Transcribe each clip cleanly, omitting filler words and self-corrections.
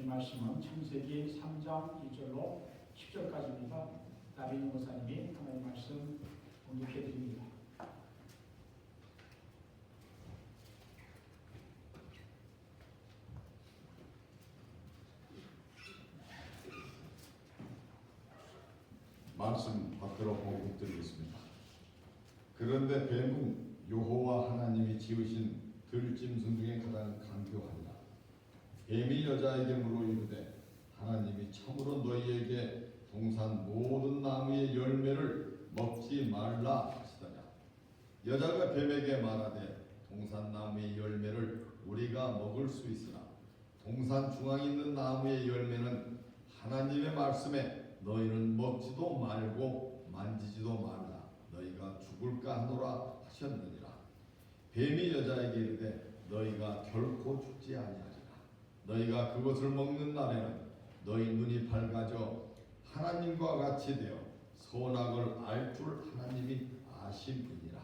주신 말씀은 창세기 3장 1절로 10절까지입니다. 나빈 목사님이 하나님 말씀 공독해 드립니다. 말씀 받들어 보고 드리겠습니다. 그런데 뱀은 여호와 하나님이 지으신 들짐승 중에 가장 강교하니라. 뱀이 여자에게 물어 이르되 하나님이 참으로 너희에게 동산 모든 나무의 열매를 먹지 말라 하시더냐. 여자가 뱀에게 말하되 동산 나무의 열매를 우리가 먹을 수 있으나 동산 중앙에 있는 나무의 열매는 하나님의 말씀에 너희는 먹지도 말고 만지지도 말라. 너희가 죽을까 하노라 하셨느니라. 뱀이 여자에게 이르되 너희가 결코 죽지 아니하리라. 너희가 그것을 먹는 날에는 너희 눈이 밝아져 하나님과 같이 되어 선악을 알 줄 하나님이 아심이니라.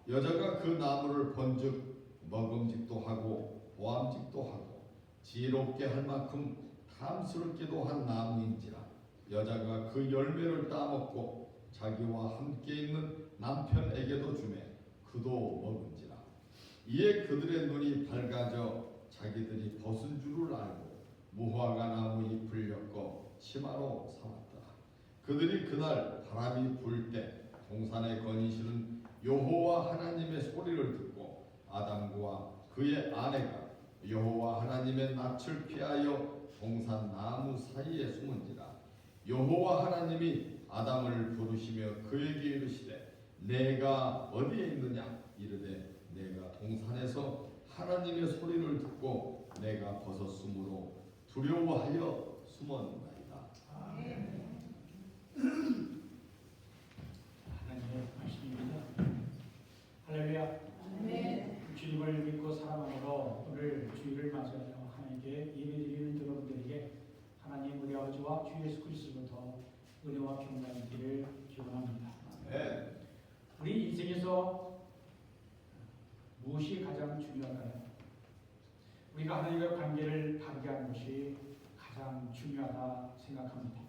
여자가 그 나무를 본즉 먹음직도 하고 보암직도 하고 지혜롭게 할 만큼 탐스럽기도 한 나무인지라. 여자가 그 열매를 따먹고 자기와 함께 있는 남편에게도 주매 그도 먹은지라. 이에 그들의 눈이 밝아져 자기들이 벗은 줄을 알고 무화과 나무 잎을 엮어 치마로 삼았더라. 그들이 그날 바람이 불 때 동산에 거니시는 여호와 하나님의 소리를 듣고 아담과 그의 아내가 여호와 하나님의 낯을 피하여 동산 나무 사이에 숨은지라. 여호와 하나님이 아담을 부르시며 그에게 이르시되 내가 어디에 있느냐. 이르되 내가 동산에서 하나님의 소리를 듣고 내가 벗었으므로 두려워하여 숨었나이다. 아멘. 하나님의 말씀입니다. 할렐루야. 아멘. 주님을 믿고 사랑함으로 오늘 주일을 맞이하여 하나님께 예배드리는 여러분들에게 하나님 우리 아버지와 주 예수 그리스도부터 은혜와 평강이 있기를 기원합니다. 네. 우리 인생에서 무엇이 가장 중요할까요? 우리가 하나님과 관계를 바르게 하는 것이 가장 중요하다 생각합니다.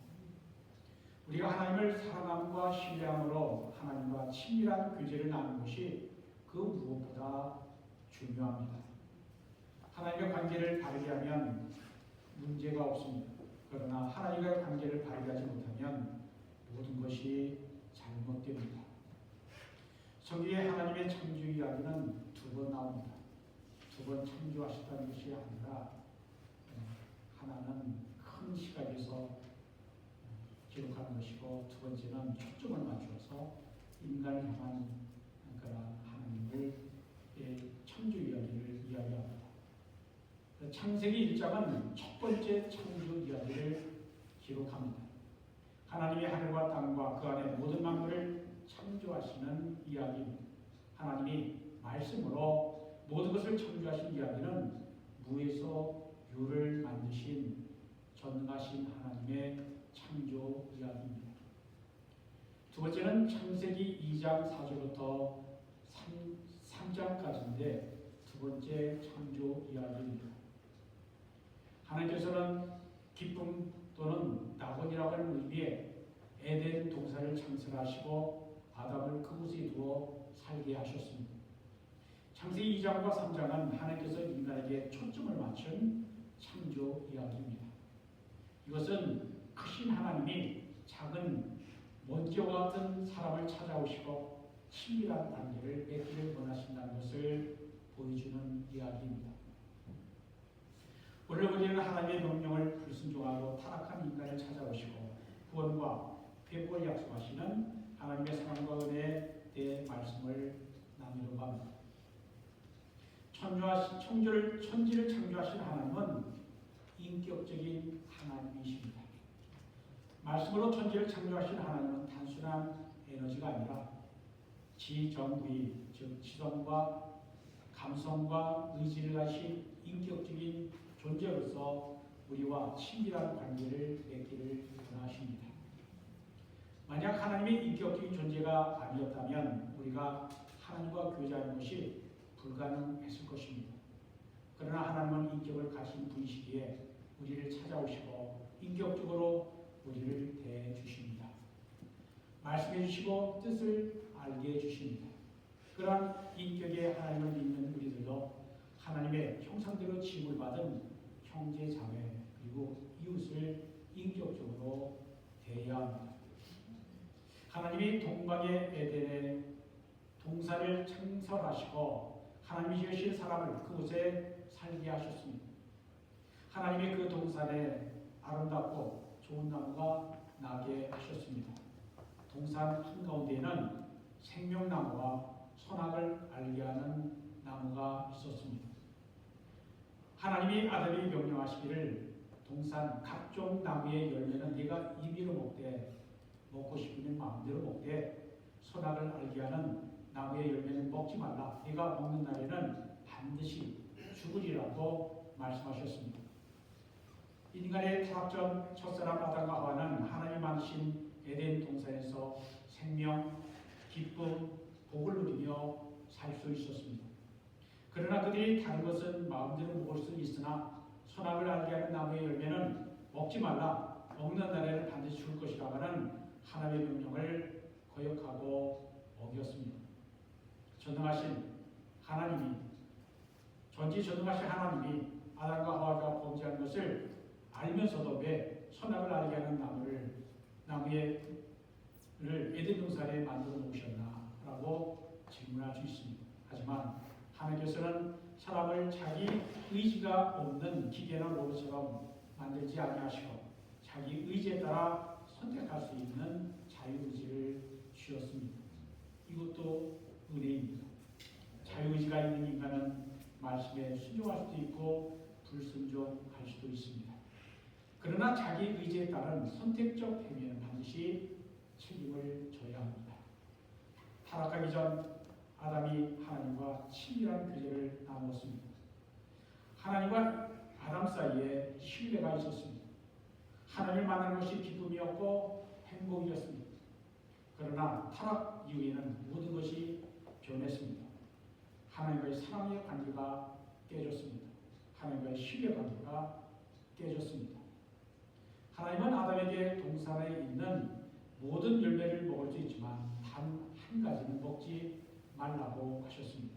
우리가 하나님을 사랑함과 신뢰함으로 하나님과 친밀한 교제를 나누는 것이 그 무엇보다 중요합니다. 하나님과 관계를 바르게 하면 문제가 없습니다. 그러나 하나님과 관계를 바르게 하지 못하면 모든 것이 잘못됩니다. 성경에 하나님의 창조 이야기는 두 번 나옵니다. 두 번 창조하셨다는 것이 아니라 하나는 큰 시각에서 기록하는 것이고 두 번째는 초점을 맞추어서 인간을 향한 그런 하나님의 창조 이야기를 이야기합니다. 창세기 1장은 첫 번째 창조 이야기를 기록합니다. 하나님이 하늘과 땅과 그 안에 모든 만물을 창조하시는 이야기입니다. 하나님이 말씀으로 모든 것을 창조하신 이야기는 무에서 유를 만드신 전능하신 하나님의 창조 이야기입니다. 두 번째는 창세기 2장 4절부터 3장까지인데 두 번째 창조 이야기입니다. 하나님께서는 기쁨 또는 낙원이라고 하는 의미의 에덴 동산을 창설하시고 아담을 그곳에 두어 살게 하셨습니다. 창세기 2장과 3장은 하나님께서 인간에게 초점을 맞춘 창조 이야기입니다. 이것은 크신 하나님이 작은 먼지와 같은 사람을 찾아오시고 친밀한 관계를 맺기를 원하신다는 것을 보여주는 이야기입니다. 오늘 우리는 하나님의 명령을 불순종하고 타락한 인간을 찾아오시고 구원과 회복을 약속하시는 하나님의 사랑과 은혜에 대해 말씀을 나누려고 합니다. 천지를 창조하신 하나님은 인격적인 하나님이십니다. 말씀으로 천지를 창조하신 하나님은 단순한 에너지가 아니라 지정의, 즉 지성과 감성과 의지를 가진 인격적인 존재로서 우리와 친밀한 관계를 맺기를 원하십니다. 만약 하나님이 인격적인 존재가 아니었다면 우리가 하나님과 교제하는 것이 불가능했을 것입니다. 그러나 하나님은 인격을 가진 분이시기에 우리를 찾아오시고 인격적으로 우리를 대해 주십니다. 말씀해 주시고 뜻을 알게 해 주십니다. 그러한 인격의 하나님을 믿는 우리들도 하나님의 형상대로 지음을 받은 형제 자매 그리고 이웃을 인격적으로 대해야 합니다. 하나님이 동방의 에덴에 동산을 창설하시고 하나님이 지으신 사람을 그곳에 살게 하셨습니다. 하나님이 그 동산에 아름답고 좋은 나무가 나게 하셨습니다. 동산 한가운데에는 생명나무와 선악을 알게 하는 나무가 있었습니다. 하나님이 아담이 명령하시기를 동산 각종 나무의 열매는 네가 임의로 먹되 먹고 싶으면 마음대로 먹되 선악을 알게 하는 나무의 열매는 먹지 말라. 네가 먹는 날에는 반드시 죽으리라고 말씀하셨습니다. 인간의 타락 전 첫사람 아담과 하와는 하나님 만드신 에덴 동산에서 생명, 기쁨, 복을 누리며 살 수 있었습니다. 그러나 그들이 다른 것은 마음대로 먹을 수 있으나 선악을 알게 하는 나무의 열매는 먹지 말라. 먹는 날에는 반드시 죽을 것이라는 하나님의 명령을 거역하고 어겼습니다. 전능하신 하나님이 전지전능하신 하나님이 아담과 하와가 범죄한 것을 알면서도 왜 선악을 알게 하는 나무의 에덴 동산에 만들어 놓으셨나라고 질문할 수 있습니다. 하지만 하나님께서는 사람을 자기 의지가 없는 기계나 로봇처럼 만들지 아니하시고 자기 의지에 따라 선택할 수 있는 자유의지를 주셨습니다. 이것도 은혜입니다. 자유의지가 있는 인간은 말씀에 순종할 수도 있고 불순종할 수도 있습니다. 그러나 자기 의지에 따른 선택적 행위는 반드시 책임을 져야 합니다. 타락하기 전 아담이 하나님과 친밀한 교제를 나누었습니다. 하나님과 아담 사이에 신뢰가 있었습니다. 하나님을 만나는 것이 기쁨이었고 행복이었습니다. 그러나 타락 이후에는 모든 것이 변했습니다. 하나님과의 사랑의 관계가 깨졌습니다. 하나님과의 신뢰 관계가 깨졌습니다. 하나님은 아담에게 동산에 있는 모든 열매를 먹을 수 있지만 단 한 가지는 먹지 말라고 하셨습니다.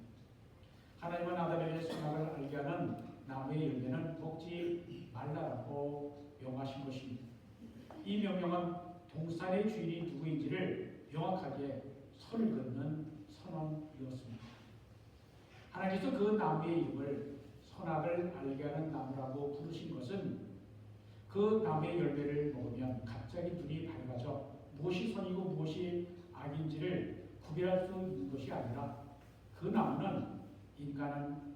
하나님은 아담에게 선악을 알게 하는 나무의 열매는 먹지 말라라고 명하신 것입니다. 이 명령은 동산의 주인이 누구인지를 명확하게 선을 긋는 선언이었습니다. 하나님께서 그 나무의 이름을 선악을 알게 하는 나무라고 부르신 것은 그 나무의 열매를 먹으면 갑자기 눈이 밝아져 무엇이 선이고 무엇이 악인지를 구별할 수 있는 것이 아니라 그 나무는 인간은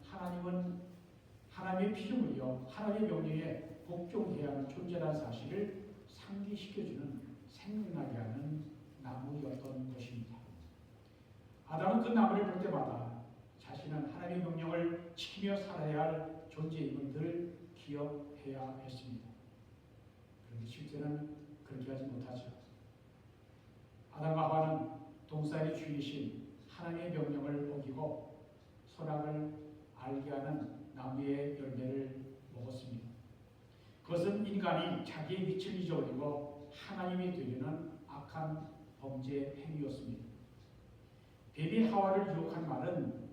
하나님의 피조물이요 하나님의 명령에 복종해야 하는 존재라는 사실을 상기시켜주는 생각나게 하는 나무였던 것입니다. 아담은 그 나무를 볼 때마다 자신은 하나님의 명령을 지키며 살아야 할 존재임을 늘 기억해야 했습니다. 그런데 실제는 그렇게 하지 못하죠. 아담과 하와는 동산의 주이신 하나님의 명령을 어기고 선악을 알게 하는 나무의 열매를 먹었습니다. 그것은 인간이 자기의 위치를 잊어버리고 하나님이 되려는 악한 범죄 행위였습니다. 뱀이 하와를 유혹한 말은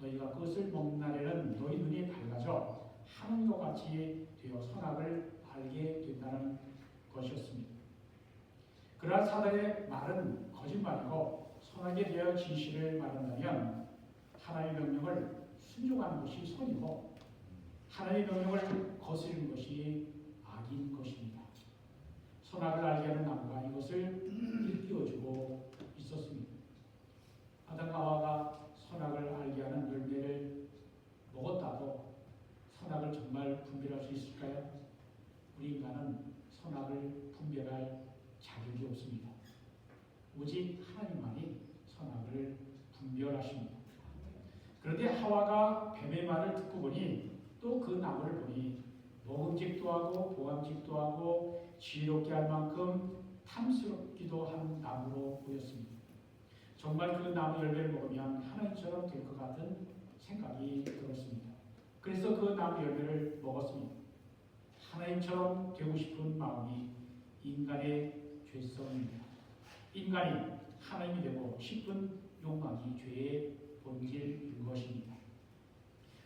너희가 그것을 먹는 날에는 너희 눈이 밝아져 하나님과 같이 되어 선악을 알게 된다는 것이었습니다. 그러나 사단의 말은 거짓말이고 선악에 대하여 진실을 말한다면 하나님의 명령을 순종하는 것이 선이고 하나님의 명령을 거스르는 것이 악인 것입니다. 선악을 알게 하는 나무가 이것을 일깨워주고 있었습니다. 아담과 하와가 선악을 알게 하는 열매를 먹었다고 선악을 정말 분별할 수 있을까요? 우리 인간은 선악을 분별할 자격이 없습니다. 오직 하나님만이 선악을 분별하십니다. 그런데 하와가 뱀의 말을 듣고 보니 또 그 나무를 보니 먹음직도 하고 보암직도 하고 지혜롭게 할 만큼 탐스럽기도 한 나무로 보였습니다. 정말 그 나무 열매를 먹으면 하나님처럼 될 것 같은 생각이 들었습니다. 그래서 그 나무 열매를 먹었습니다. 하나님의 하나님처럼 되고 싶은 마음이 인간의 죄성입니다. 인간이 하나님이 되고 싶은 욕망이 죄의 본질인 것입니다.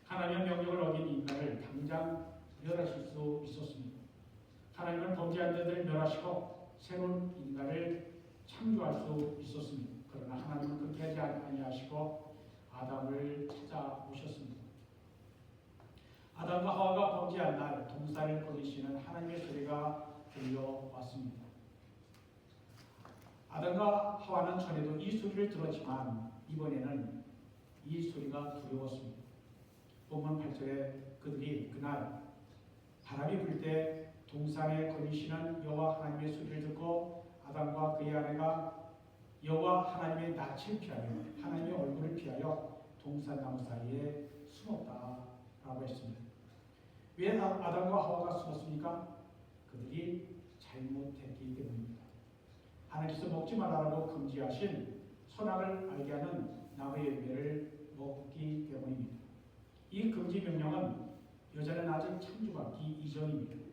하나님의 명령을 어긴 인간을 당장 멸하실 수 있었습니다. 하나님은 범죄한 자들을 멸하시고 새로운 인간을 창조할 수 있었습니다. 그러나 하나님은 그렇게 하지 아니하시고 아담을 찾아오셨습니다. 아담과 하와가 범죄한 날 동산을 거리시는 하나님의 소리가 들려왔습니다. 아담과 하와는 전에도 이 소리를 들었지만 이번에는 이 소리가 두려웠습니다. 본문 8절에 그들이 그날 바람이 불 때 동산에 거리시는 여호와 하나님의 소리를 듣고 아담과 그의 아내가 여호와 하나님의 낯을 피하여 하나님의 얼굴을 피하여 동산나무 사이에 숨었다라고 했습니다. 왜 아담과 하와가 숨었습니까? 그들이 잘못했기 때문입니다. 하나님께서 먹지 말라고 금지하신 선악을 알게 하는 나무의 열매를 먹기 때문입니다. 이 금지 명령은 여자는 아직 창조받기 이전입니다.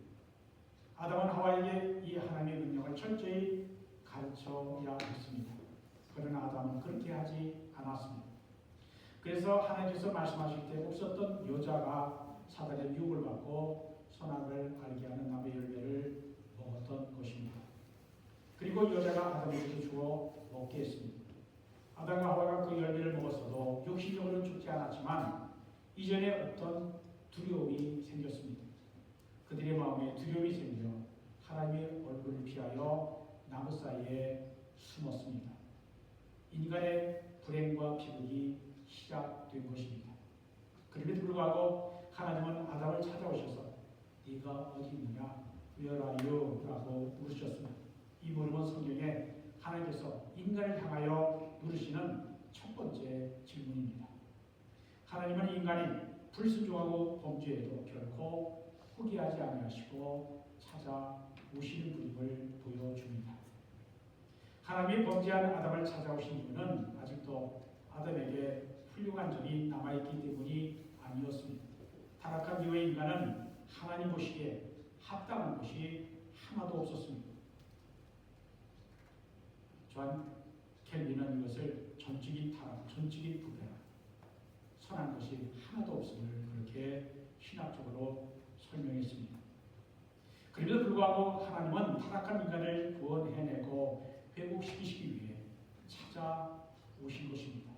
아담은 하와에게 이 하나님의 명령을 철저히 가르쳐야 했습니다. 그러나 아담은 그렇게 하지 않았습니다. 그래서 하나님께서 말씀하실 때 없었던 여자가 사단의 유혹을 받고 선악을 알게 하는 나무의 열매를 먹었던 것입니다. 그리고 여자가 아담에게 주어 먹게 했습니다. 아담과 하와가 그 열매를 먹었어도 육신적으로는 죽지 않았지만 이전에 어떤 두려움이 생겼습니다. 그들의 마음에 두려움이 생겨 하나님의 얼굴을 피하여 나무 사이에 숨었습니다. 인간의 불행과 비극이 시작된 것입니다. 그럼에도 불구하고 하나님은 아담을 찾아오셔서 네가 어디 있느냐? Where are you? 라고 물으셨습니다. 이 물음은 성경에 하나님께서 인간을 향하여 물으시는 첫 번째 질문입니다. 하나님은 인간이 불순종하고 범죄에도 결코 포기하지 아니하시고 찾아오시는 그림을 보여줍니다. 하나님이 범죄한 아담을 찾아오신 이유는 아직도 아담에게 훌륭한 점이 남아있기 때문이 아니었습니다. 타락한 이후의 인간은 하나님 보시기에 합당한 것이 하나도 없었습니다. 존 켈빈은 이것을 전적인 타락, 전적인 부패, 선한 것이 하나도 없음을 그렇게 신학적으로 설명했습니다. 그럼에도 불구하고 하나님은 타락한 인간을 구원해내고 회복시키시기 위해 찾아오신 것입니다.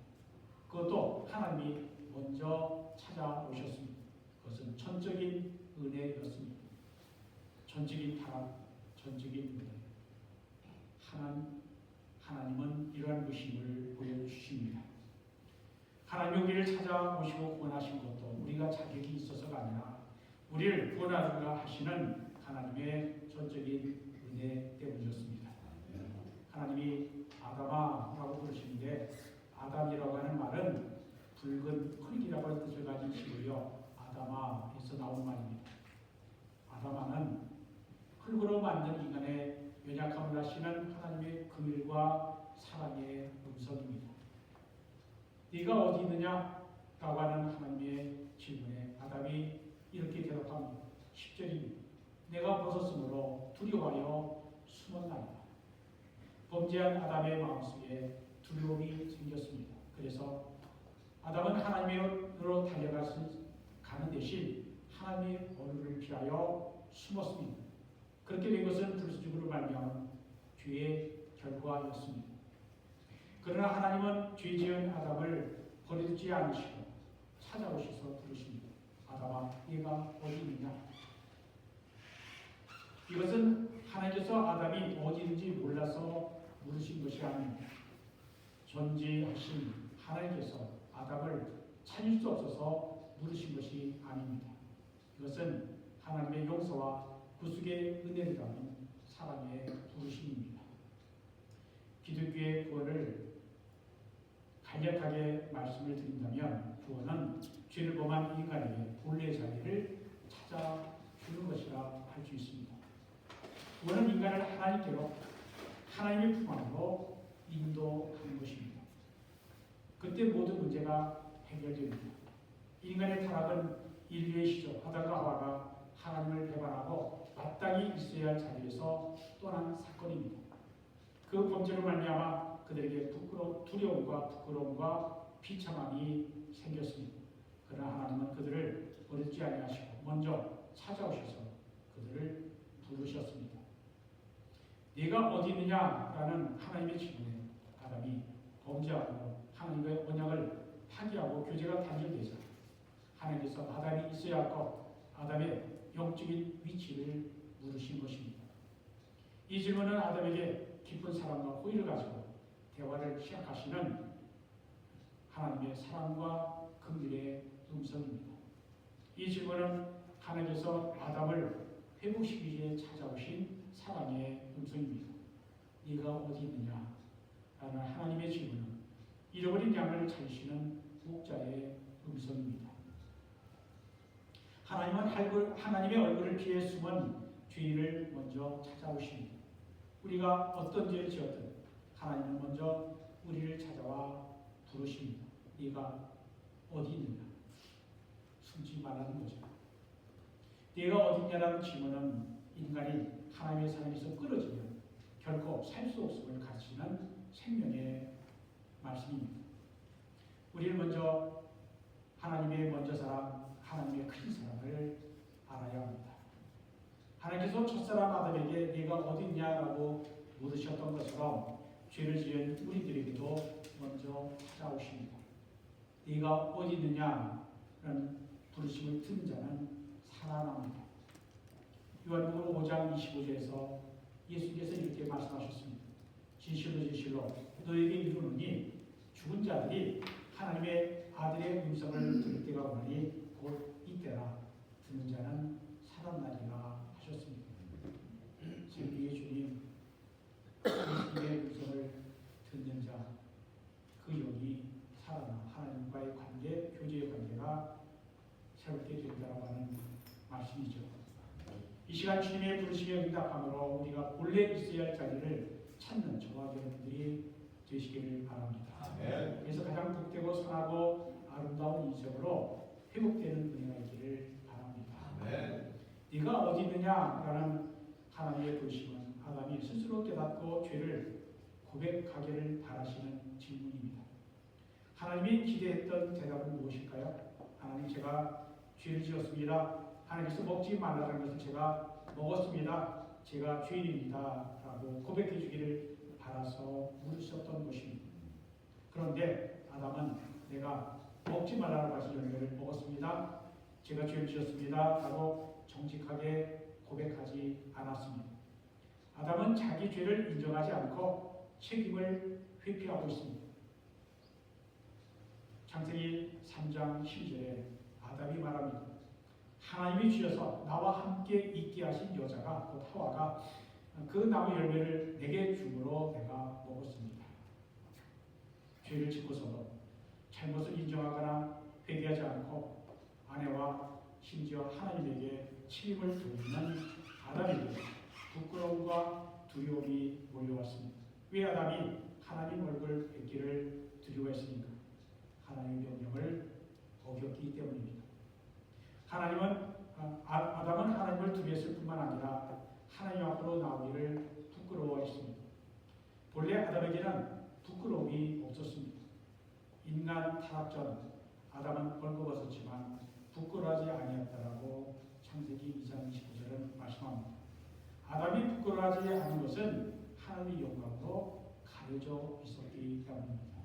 그것도 하나님이 먼저 찾아오셨습니다. 그것은 전적인 은혜였습니다. 전적인 타락, 전적인 은혜. 하나님은 이러한 것임을 보여주십니다. 하나님이 우리를 찾아오시고 구원하신 것도 우리가 자격이 있어서가 아니라 우리를 구원하고자 하시는 하나님의 전적인 은혜 때문이었습니다. 하나님이 아담아라고 부르시는데 아담이라고 하는 말은 붉은 흙이라고 하는 뜻을 가진 시고요. 아담아에서 나온 말입니다. 아담아는 흙으로 만든 인간의 연약함을 아시는 하나님의 긍휼과 사랑의 음성입니다. 네가 어디 있느냐? 라고 하는 하나님의 질문에 아담이 이렇게 대답합니다. 10절입니다. 내가 벗었으므로 두려워하여 숨었나이다. 범죄한 아담의 마음속에 두려움이 생겼습니다. 그래서 아담은 하나님으로 가는 대신 하나님의 얼굴을 피하여 숨었습니다. 그렇게 된 것은 불순종으로 말미암은 죄의 결과였습니다. 그러나 하나님은 죄 지은 아담을 버리지 않으시고 찾아오셔서 부르십니다. 아담아, 네가 어디 있느냐? 이것은 하나님께서 아담이 어디 있는지 몰라서 물으신 것이 아닙니다. 존재하신 하나님께서 아담을 찾을 수 없어서 물으신 것이 아닙니다. 이것은 하나님의 용서와 구속의 은혜를 담은 사랑의 부르심입니다. 기독교의 구원을 간략하게 말씀을 드린다면 구원은 죄를 범한 인간에게 본래의 자리를 찾아주는 것이라 할 수 있습니다. 구원은 인간을 하나님께로 하나님의 품 안으로 인도하는 것입니다. 그때 모든 문제가 해결됩니다. 인간의 타락은 인류의 시조 아담과 하와가 하나님을 배반하고 아담이 있어야 할 자리에서 떠난 사건입니다. 그 범죄로 말미암아 그들에게 두려움과 부끄러움과 비참함이 생겼습니다. 그러나 하나님은 그들을 버리지 아니하시고 먼저 찾아오셔서 그들을 부르셨습니다. 네가 어디 있느냐라는 하나님의 질문에 아담이 범죄하고 하나님의 언약을 파기하고 교제가 단절되자 하나님께서 아담이 있어야 할 것, 아담의 영적인 위치를 물으신 것입니다. 이 질문은 아담에게 깊은 사랑과 호의를 가지고 대화를 시작하시는 하나님의 사랑과 긍휼의 음성입니다. 이 질문은 하나님께서 아담을 회복시키기 위해 찾아오신 사랑의 음성입니다. 네가 어디 있느냐? 라는 하나님의 질문은 잃어버린 양을 찾으시는 목자의 음성입니다. 하나님은 하나님의 얼굴을 피해 숨은 죄인을 먼저 찾아오십니다. 우리가 어떤 죄를 지었든 하나님은 먼저 우리를 찾아와 부르십니다. 네가 어디 있느냐? 숨지 말라는 거죠. 네가 어디 있냐라는 질문은 인간이 하나님의 사랑에서 끊어지면 결코 살 수 없음을 가르치는 생명의 말씀입니다. 우리는 먼저 하나님의 먼저 사랑, 하나님의 큰 사랑을 알아야 합니다. 하나님께서 첫사람 아담에게 네가 어디 있냐라고 물으셨던 것처럼 죄를 지은 우리들에게도 먼저 찾아오십니다. 네가 어디 있느냐라는 부르심을 듣는 자는 살아납니다. 요한복음 5장 25절에서 예수께서 이렇게 말씀하셨습니다. 진실로 진실로 너에게 이르노니 죽은 자들이 하나님의 아들의 음성을 들을 때가 오나니 곧 이때라. 듣는 자는 살아나리라 하셨습니다. 진리의 주님, 예수님의 음성을 듣는 자, 그 영이 살아나 하나님과의 관계, 교제의 관계가 새롭게 된다고 하는 말씀이죠. 이 시간 주님의 부르심에 응답함으로 우리가 본래 있어야 할 자리를 찾는 저와 여러분들이 되시기를 바랍니다. 네. 그래서 가장 복되고 선하고 아름다운 인생으로 회복되는 은혜가 있기를 바랍니다. 네. 네가 어디 있느냐라는 하나님의 부르심은 아담이 스스로 깨닫고 죄를 고백하기를 바라시는 질문입니다. 하나님이 기대했던 대답은 무엇일까요? 하나님, 제가 죄를 지었습니다. 하나님께서 먹지 말라는 것을 제가 먹었습니다. 제가 죄인입니다. 라고 고백해 주기를 바라서 물으셨던 것입니다. 그런데 아담은 내가 먹지 말라고 하신 열매를 먹었습니다. 제가 죄를 지었습니다. 라고 정직하게 고백하지 않았습니다. 아담은 자기 죄를 인정하지 않고 책임을 회피하고 있습니다. 창세기 3장 12절에 아담이 말합니다. 하나님이 주셔서 나와 함께 있게 하신 여자가 곧 하와가 그 나무 열매를 내게 주므로 내가 먹었습니다. 죄를 짓고서도 잘못을 인정하거나 회개하지 않고 아내와 심지어 하나님에게 책임을 돌리는 아담에게 부끄러움과 두려움이 몰려왔습니다. 왜 아담이 하나님 얼굴 뵙기를 두려워했습니까? 하나님의 명령을 어겼기 때문입니다. 아담은 하나님을 두려웠을 뿐만 아니라 하나님 앞으로 나오기를 부끄러워했습니다. 본래 아담에게는 부끄러움이 없었습니다. 인간 타락 전 아담은 벌거벗었지만 부끄러워하지 아니었다라고 창세기 2장 29절은 말씀합니다. 아담이 부끄러워하지 않은 것은 하나님의 영광으로 가려져 있었기 때문입니다.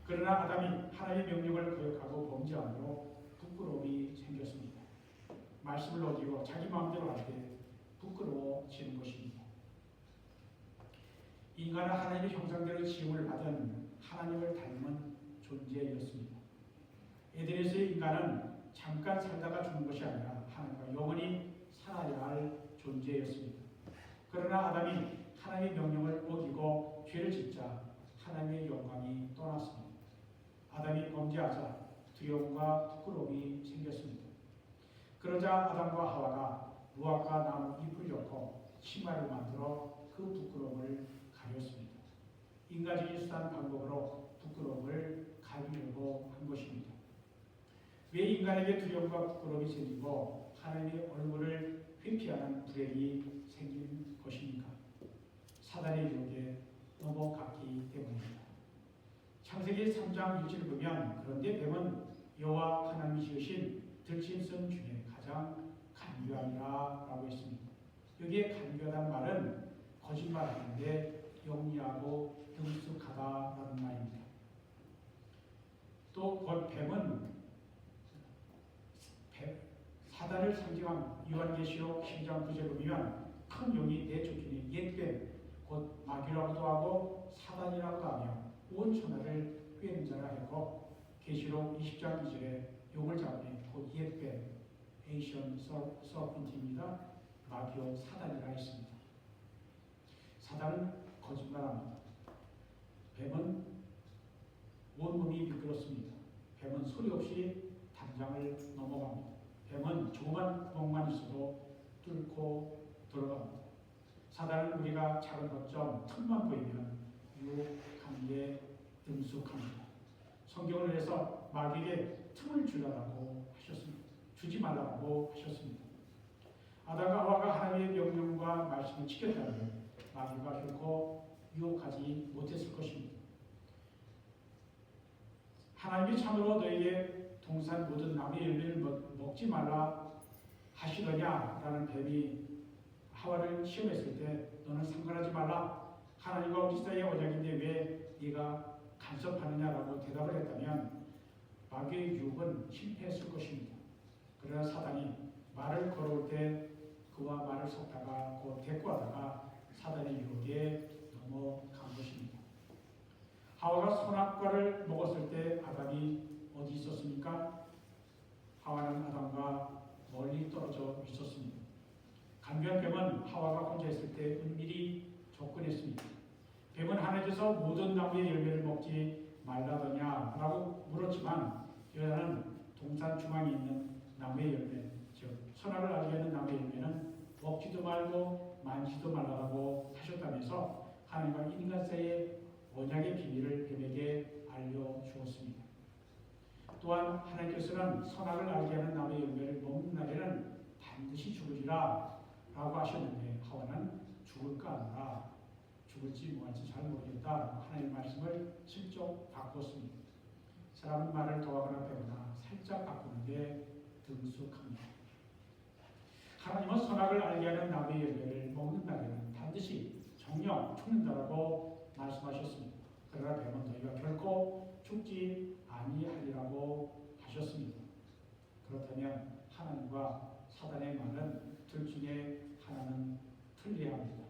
그러나 아담이 하나님의 명령을 거역하고 범죄함으로 부끄러움이 생겼습니다. 말씀을 어기고 자기 마음대로 할 때 부끄러워지는 것입니다. 인간은 하나님의 형상대로 지음을 받은 하나님을 닮은 존재였습니다. 에덴에서의 인간은 잠깐 살다가 죽는 것이 아니라 하나님과 영원히 살아야 할 존재였습니다. 그러나 아담이 하나님의 명령을 어기고 죄를 짓자 하나님의 영광이 떠났습니다. 아담이 범죄하자 두려움과 부끄러움이 생겼습니다. 그러자 아담과 하와가 무화과 나무 잎을 엮고 치마를 만들어 그 부끄러움을 가렸습니다. 인간적인 수단 방법으로 부끄러움을 가리려고 한 것입니다. 왜 인간에게 두려움과 부끄러움이 생기고 하나님의 얼굴을 회피하는 불행이 생길 것입니까? 사단의 유혹에 넘어갔기 때문입니다. 창세기 3장 1절을 보면 그런데 뱀은 여호와 하나님이 지으신 들짐승 중에 가장 간교하니라 라고 했습니다. 여기에 간교하다는 말은 거짓말하는데 영리하고 능숙하다라는 말입니다. 또 뱀은 사단을 상징한 요한계시록 12장 9절을 보면 큰 용이 내 조준이 옛뱀 곧 마귀라고도 하고 사단이라고도 하며 온 천하를 꿰는 자라 했고 계시록 20장 2절에 용을 잡으니 곧 옛뱀 에이션 서핀트입니다. 마귀요 사단이라 했습니다. 사단은 거짓말합니다. 뱀은 온몸이 미끄럽습니다. 뱀은 소리 없이 담장을 넘어갑니다. 뱀은 조그만 구멍만 있어도 뚫고 들어갑니다. 사단은 우리가 작은 거점 틈만 보이면 유혹하기에 능숙합니다. 성경을 해서 마귀에게 틈을 주라고 하셨습니다. 주지 말라고 하셨습니다. 아담과 하와가 하나님의 명령과 말씀을 지켰다면 마귀가 결코 유혹하지 못했을 것입니다. 하나님이 참으로 너에게 동산 모든 나무의 열매를 먹지 말라 하시더냐라는 뱀이 하와를 시험했을 때 너는 상관하지 말라. 하나님과 우리 사이의 언약인데 왜 네가 간섭하느냐라고 대답을 했다면 마귀의 유혹은 실패했을 것입니다. 그러나 사단이 말을 걸어올 때 그와 말을 섞다가 곧 대꾸하다가 사단의 유혹에 넘어간 것입니다. 하와가 선악과를 먹었을 때 아담이 어디 있었습니까? 하와는 아담과 멀리 떨어져 있었습니다. 간교한 뱀은 하와가 혼자 있을 때 은밀히 접근했습니다. 뱀은 하나님께서 모든 나무의 열매를 먹지 말라더냐라고 물었지만 여자는 동산 중앙에 있는 나무의 열매, 즉 선악을 알게 하는 나무의 열매는 먹지도 말고 만지도 말라고 하셨다면서 하나님과 인간 사이의 언약의 비밀을 뱀에게 알려주었습니다. 또한 하나님께서는 선악을 알게 하는 나무의 열매를 먹는 날에는 반드시 죽으리라 라고 하셨는데 하와는 죽을까 하노라 죽을지 뭐할지 잘 모르겠다 하나님의 말씀을 슬쩍 바꿨습니다. 사람은 말을 더하거나 빼거나 살짝 바꾸는데 능숙합니다. 하나님은 선악을 알게 하는 나무의 열매를 먹는 날에는 반드시 정령 죽는다라고 말씀하셨습니다. 그러나 뱀은 너희가 결코 죽지 아니하리라고 하셨습니다. 그렇다면 하나님과 사단의 말은 둘 중에 하나는 틀려야 합니다.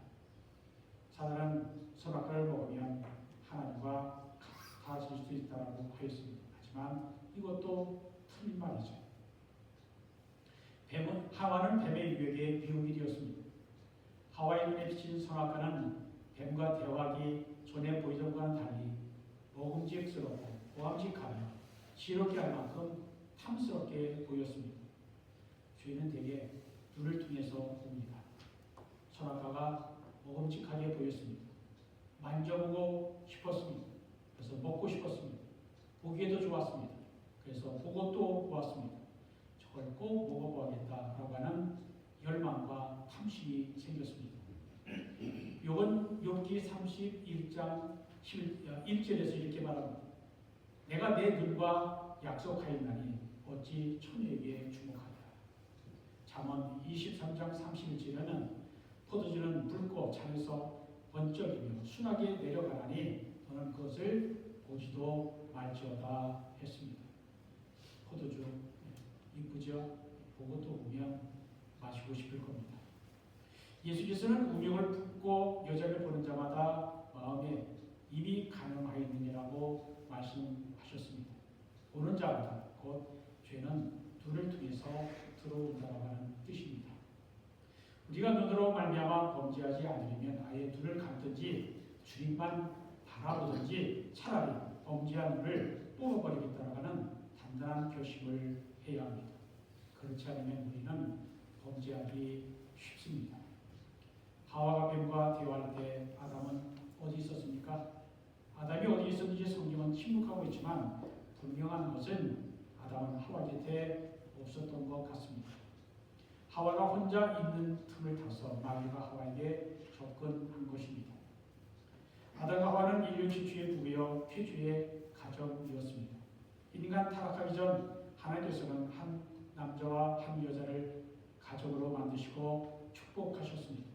사단은 선악과를 먹으면 하나님과 같아질 수 있다고 하였습니다. 하지만 이것도 틀린 말이죠. 하와는 뱀의 유혹에 미혹이 되었습니다. 하와의 눈에 비친 선악과는 뱀과 대화하기 전에 보이던 것과는 달리 먹음직스럽고 보암직하며 지혜롭게 할 만큼 탐스럽게 보였습니다. 죄는 대개 눈을 통해서 옵니다. 선악과가 먹음직하게 보였습니다. 만져보고 싶었습니다. 그래서 먹고 싶었습니다. 보기에도 좋았습니다. 그래서 보고 또 보았습니다. 저걸 꼭 먹어보겠다라고 하는 열망과 탐심이 생겼습니다. 욥은 욥기 31장 1절에서 이렇게 말합니다. 내가 내 눈과 약속하였나니 어찌 처녀에게 주목하리라. 잠언 23장 31절에는 포도주는 붉고 잔에서 번쩍이며 순하게 내려가나니 너는 그것을 보지도 말지어다 했습니다. 포도주 이쁘죠? 보고 또 보면 마시고 싶을 겁니다. 예수께서는 운명을 품고 여자를 보는 자마다 마음에 입이 가늠하였느니라고 말씀하셨습니다. 보는 자마다 곧 죄는 눈을 통해서 들어온다고 하는 뜻입니다. 우리가 눈으로 말미암아 범죄하지 않으려면 아예 눈을 감든지 주님만 바라보든지 차라리 범죄한 눈을 뽑아버리겠다고 하는 단단한 결심을 해야 합니다. 그렇지 않으면 우리는 범죄하기 쉽습니다. 하와가 뱀과 대화할 때 아담은 어디 있었습니까? 아담이 어디 있었는지 성경은 침묵하고 있지만 분명한 것은 아담은 하와 곁에 없었던 것 같습니다. 하와가 혼자 있는 틈을 타서 마귀가 하와에게 접근한 것입니다. 아담과 하와는 인류 최초의 부부여 최초의 가정이었습니다. 인간 타락하기 전 하나님께서는 한 남자와 한 여자를 가정으로 만드시고 축복하셨습니다.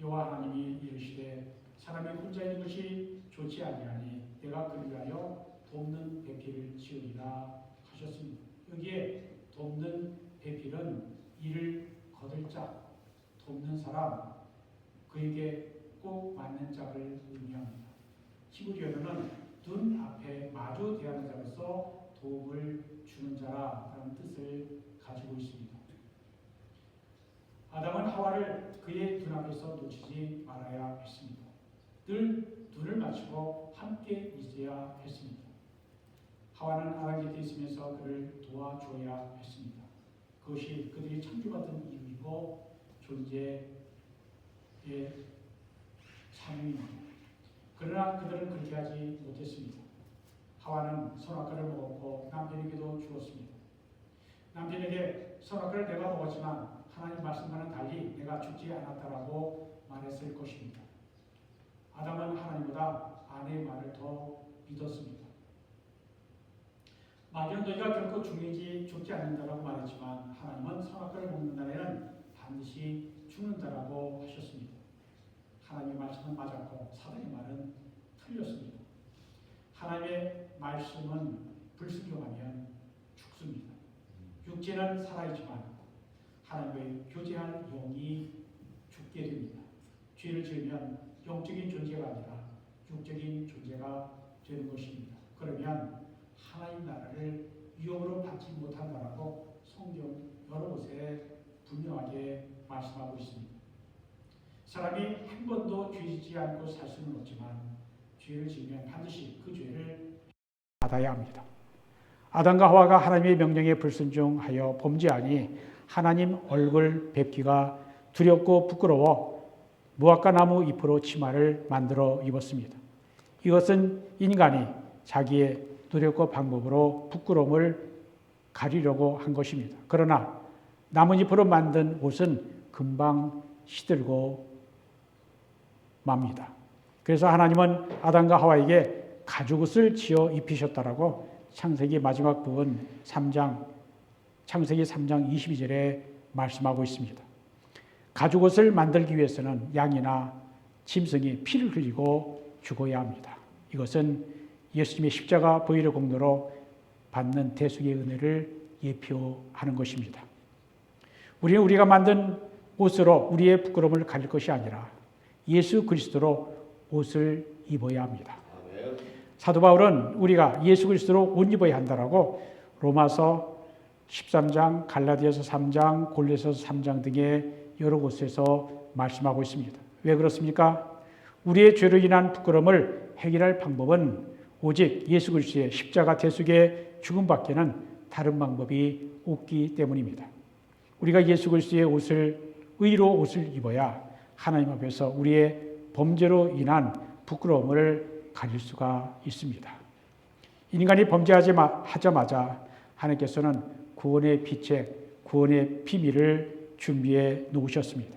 여호와 하나님이 이르시되 사람이 혼자 있는 것이 좋지 아니하니 내가 그를 위하여 돕는 배필을 지으리라 하셨습니다. 여기에 돕는 배필은 이를 거둘 자, 돕는 사람, 그에게 꼭 맞는 짝을 의미합니다. 히브리어로는 눈 앞에 마주 대하는 자로서 도움을 주는 자라는 뜻을 가지고 있습니다. 아담은 하와를 그의 눈앞에서 놓치지 말아야 했습니다. 늘 눈을 맞추고 함께 있어야 했습니다. 하와는 아담 곁에 있으면서 그를 도와줘야 했습니다. 그것이 그들이 창조받은 이유이고 존재의 사명입니다. 그러나 그들은 그렇게 하지 못했습니다. 하와는 선악과를 먹었고 남편에게도 주었습니다. 남편에게 선악과를 내가 먹었지만 하나님 말씀과는 달리 내가 죽지 않았다라고 말했을 것입니다. 아담은 하나님보다 아내의 말을 더 믿었습니다. 마귀는 너희가 결코 죽지 않는다라고 말했지만 하나님은 선악과를 먹는 날에는 반드시 죽는다라고 하셨습니다. 하나님의 말씀은 맞았고 사단의 말은 틀렸습니다. 하나님의 말씀은 불순종하면 죽습니다. 육체는 살아있지만 하나님과의 교제할 영이 죽게 됩니다. 죄를 지으면 영적인 존재가 아니라 육적인 존재가 되는 것입니다. 그러면 하나님 나라를 위협으로 받지 못한다라고 성경 여러 곳에 분명하게 말씀하고 있습니다. 사람이 한 번도 죄 짓지 않고 살 수는 없지만 죄를 지으면 반드시 그 죄를 받아야 합니다. 아담과 하와가 하나님의 명령에 불순종하여 범죄하니 하나님 얼굴 뵙기가 두렵고 부끄러워 무화과 나무 잎으로 치마를 만들어 입었습니다. 이것은 인간이 자기의 노력과 방법으로 부끄러움을 가리려고 한 것입니다. 그러나 나뭇잎으로 만든 옷은 금방 시들고 맙니다. 그래서 하나님은 아담과 하와에게 가죽옷을 지어 입히셨다라고 창세기 마지막 부분 창세기 3장 22절에 말씀하고 있습니다. 가죽옷을 만들기 위해서는 양이나 짐승이 피를 흘리고 죽어야 합니다. 이것은 예수님의 십자가 보혈의 공로로 받는 대속의 은혜를 예표하는 것입니다. 우리는 우리가 만든 옷으로 우리의 부끄러움을 가릴 것이 아니라 예수 그리스도로 옷을 입어야 합니다. 사도 바울은 우리가 예수 그리스도로 옷 입어야 한다라고 로마서 13장, 갈라디아서 3장, 골로새서 3장 등의 여러 곳에서 말씀하고 있습니다. 왜 그렇습니까? 우리의 죄로 인한 부끄러움을 해결할 방법은 오직 예수 그리스도의 십자가 대속의 죽음밖에는 다른 방법이 없기 때문입니다. 우리가 예수 그리스도의 의로 옷을 입어야 하나님 앞에서 우리의 범죄로 인한 부끄러움을 가릴 수가 있습니다. 인간이 범죄하자마자 하나님께서는 구원의 비책, 구원의 비밀을 준비해 놓으셨습니다.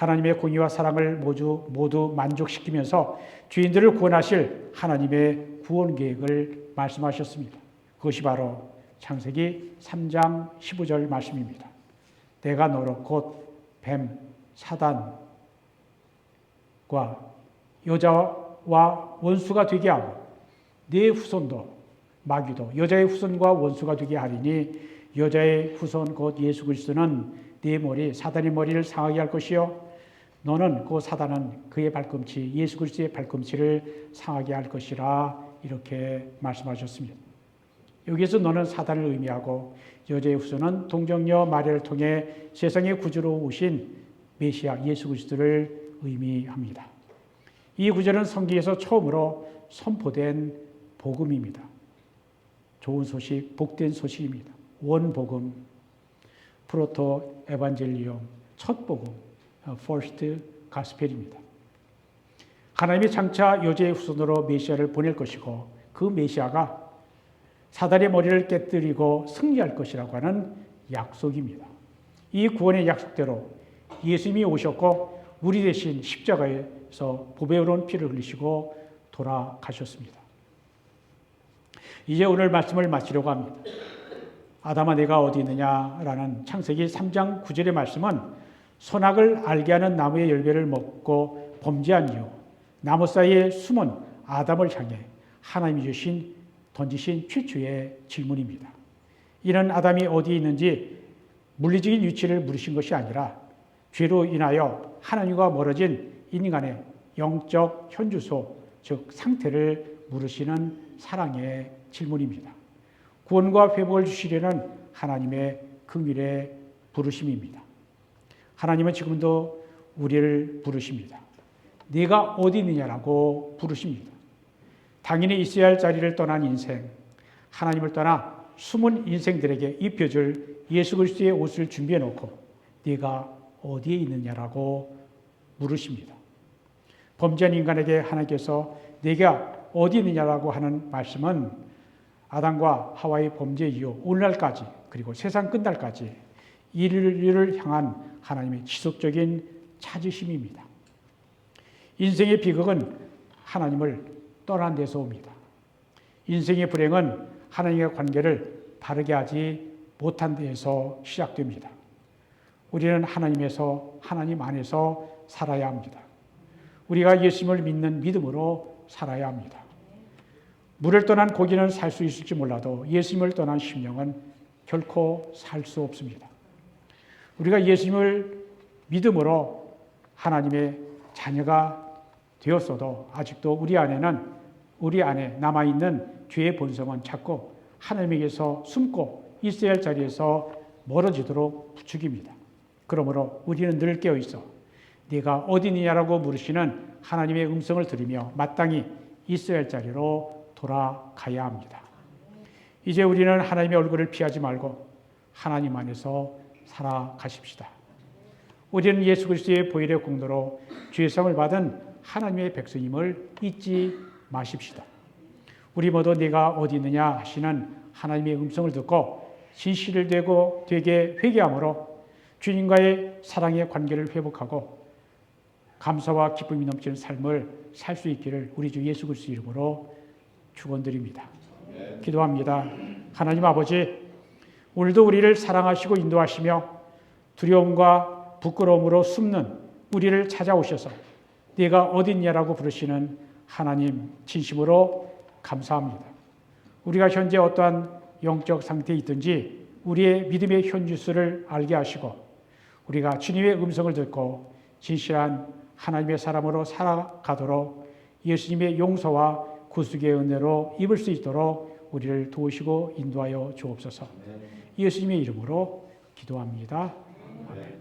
하나님의 공의와 사랑을 모두 만족시키면서 죄인들을 구원하실 하나님의 구원 계획을 말씀하셨습니다. 그것이 바로 창세기 3장 15절 말씀입니다. 내가 너로 곧 뱀, 사단과 여자와 원수가 되게 하고 네 후손도 마귀도 여자의 후손과 원수가 되게 하리니 여자의 후손 곧 예수 그리스도는 네 머리 사단의 머리를 상하게 할 것이요 너는 그 사단은 그의 발꿈치 예수 그리스도의 발꿈치를 상하게 할 것이라 이렇게 말씀하셨습니다. 여기에서 너는 사단을 의미하고 여자의 후손은 동정녀 마리아를 통해 세상의 구주로 오신 메시아 예수 그리스도를 의미합니다. 이 구절은 성경에서 처음으로 선포된 복음입니다. 좋은 소식, 복된 소식입니다. 원복음, 프로토 에반젤리움, 첫 복음, 퍼스트 가스펠입니다. 하나님이 장차 여자의 후손으로 메시아를 보낼 것이고 그 메시아가 사단의 머리를 깨뜨리고 승리할 것이라고 하는 약속입니다. 이 구원의 약속대로 예수님이 오셨고 우리 대신 십자가에서 보배로운 피를 흘리시고 돌아가셨습니다. 이제 오늘 말씀을 마치려고 합니다. 아담아 내가 어디 있느냐라는 창세기 3장 9절의 말씀은 선악을 알게 하는 나무의 열매를 먹고 범죄한 이후 나무 사이에 숨은 아담을 향해 하나님이 던지신 최초의 질문입니다. 이는 아담이 어디 있는지 물리적인 위치를 물으신 것이 아니라 죄로 인하여 하나님과 멀어진 인간의 영적 현주소, 즉 상태를 물으시는 사랑의 질문입니다. 구원과 회복을 주시려는 하나님의 긍휼의 부르심입니다. 하나님은 지금도 우리를 부르십니다. 네가 어디 있느냐라고 부르십니다. 당연히 있어야 할 자리를 떠난 인생, 하나님을 떠나 숨은 인생들에게 입혀줄 예수 그리스도의 옷을 준비해 놓고 네가 어디에 있느냐라고 물으십니다. 범죄한 인간에게 하나님께서 네가 어디 있느냐라고 하는 말씀은 아담과 하와의 범죄 이후 오늘날까지 그리고 세상 끝날까지 인류를 향한 하나님의 지속적인 찾으심입니다. 인생의 비극은 하나님을 떠난 데서 옵니다. 인생의 불행은 하나님과 관계를 바르게 하지 못한 데에서 시작됩니다. 우리는 하나님 안에서 살아야 합니다. 우리가 예수님을 믿는 믿음으로 살아야 합니다. 물을 떠난 고기는 살 수 있을지 몰라도 예수님을 떠난 심령은 결코 살 수 없습니다. 우리가 예수님을 믿음으로 하나님의 자녀가 되었어도 아직도 우리 안에 남아있는 죄의 본성은 자꾸 하나님에게서 숨고 있어야 할 자리에서 멀어지도록 부추깁니다. 그러므로 우리는 늘 깨어있어 네가 어디 있느냐라고 물으시는 하나님의 음성을 들으며 마땅히 있어야 할 자리로 돌아가야 합니다. 이제 우리는 하나님의 얼굴을 피하지 말고 하나님 안에서 살아가십시다. 우리는 예수 그리스도의 보혈의 공로로 죄사함을 받은 하나님의 백성임을 잊지 마십시다. 우리 모두 네가 어디 있느냐 하시는 하나님의 음성을 듣고 진실을 되게 회개함으로 주님과의 사랑의 관계를 회복하고 감사와 기쁨이 넘치는 삶을 살 수 있기를 우리 주 예수 그리스도 이름으로 축원드립니다. 기도합니다. 하나님 아버지, 오늘도 우리를 사랑하시고 인도하시며 두려움과 부끄러움으로 숨는 우리를 찾아오셔서 네가 어디 있냐라고 부르시는 하나님 진심으로 감사합니다. 우리가 현재 어떠한 영적 상태에 있든지 우리의 믿음의 현주소를 알게 하시고 우리가 주님의 음성을 듣고 진실한 하나님의 사람으로 살아가도록 예수님의 용서와 구속의 은혜로 입을 수 있도록 우리를 도우시고 인도하여 주옵소서. 예수님의 이름으로 기도합니다. 아멘.